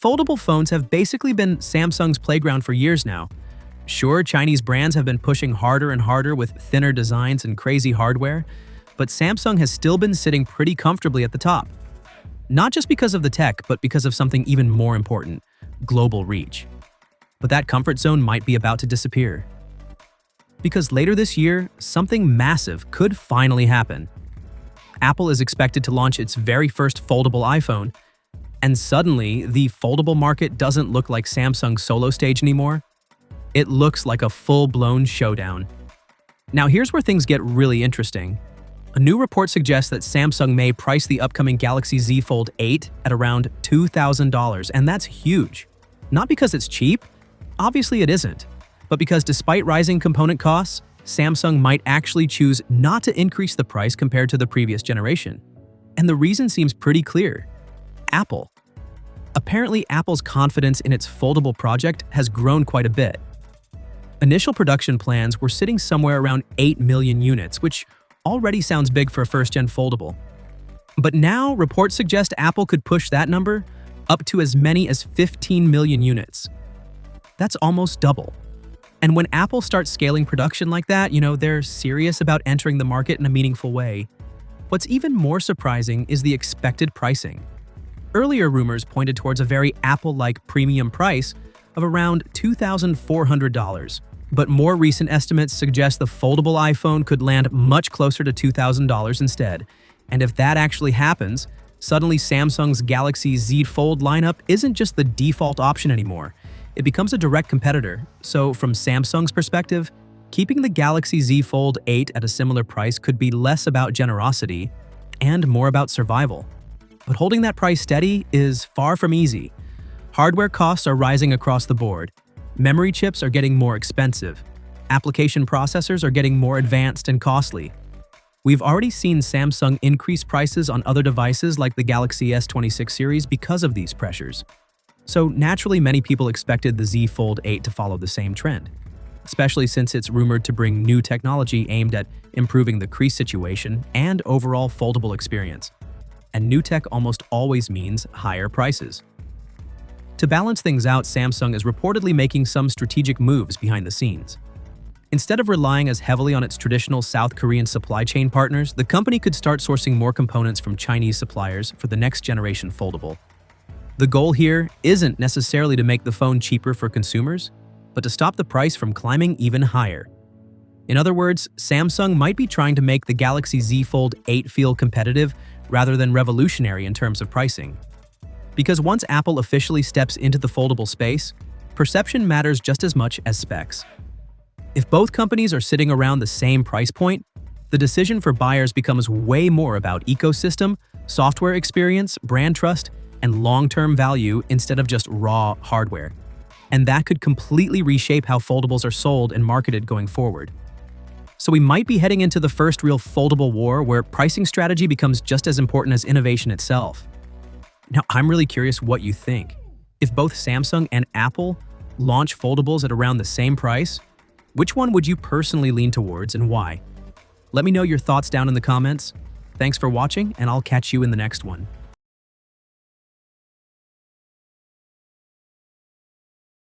Foldable phones have basically been Samsung's playground for years now. Sure, Chinese brands have been pushing harder and harder with thinner designs and crazy hardware, but Samsung has still been sitting pretty comfortably at the top. Not just because of the tech, but because of something even more important: global reach. But that comfort zone might be about to disappear. Because later this year, something massive could finally happen. Apple is expected to launch its very first foldable iPhone, and suddenly, the foldable market doesn't look like Samsung's solo stage anymore. It looks like a full-blown showdown. Now here's where things get really interesting. A new report suggests that Samsung may price the upcoming Galaxy Z Fold 8 at around $2,000, and that's huge. Not because it's cheap, obviously it isn't, but because despite rising component costs, Samsung might actually choose not to increase the price compared to the previous generation. And the reason seems pretty clear: Apple. Apparently, Apple's confidence in its foldable project has grown quite a bit. Initial production plans were sitting somewhere around 8 million units, which already sounds big for a first-gen foldable. But now, reports suggest Apple could push that number up to as many as 15 million units. That's almost double. And when Apple starts scaling production like that, they're serious about entering the market in a meaningful way. What's even more surprising is the expected pricing. Earlier rumors pointed towards a very Apple-like premium price of around $2,400, but more recent estimates suggest the foldable iPhone could land much closer to $2,000 instead. And if that actually happens, suddenly Samsung's Galaxy Z Fold lineup isn't just the default option anymore. It becomes a direct competitor. So from Samsung's perspective, keeping the Galaxy Z Fold 8 at a similar price could be less about generosity and more about survival. But holding that price steady is far from easy. Hardware costs are rising across the board. Memory chips are getting more expensive. Application processors are getting more advanced and costly. We've already seen Samsung increase prices on other devices like the Galaxy S26 series because of these pressures. So naturally, many people expected the Z Fold 8 to follow the same trend, especially since it's rumored to bring new technology aimed at improving the crease situation and overall foldable experience. And new tech almost always means higher prices. To balance things out, Samsung is reportedly making some strategic moves behind the scenes. Instead of relying as heavily on its traditional South Korean supply chain partners, the company could start sourcing more components from Chinese suppliers for the next generation foldable. The goal here isn't necessarily to make the phone cheaper for consumers, but to stop the price from climbing even higher. In other words, Samsung might be trying to make the Galaxy Z Fold 8 feel competitive rather than revolutionary in terms of pricing. Because once Apple officially steps into the foldable space, perception matters just as much as specs. If both companies are sitting around the same price point, the decision for buyers becomes way more about ecosystem, software experience, brand trust, and long-term value instead of just raw hardware. And that could completely reshape how foldables are sold and marketed going forward. So we might be heading into the first real foldable war where pricing strategy becomes just as important as innovation itself. Now, I'm really curious what you think. If both Samsung and Apple launch foldables at around the same price, which one would you personally lean towards and why? Let me know your thoughts down in the comments. Thanks for watching, and I'll catch you in the next one.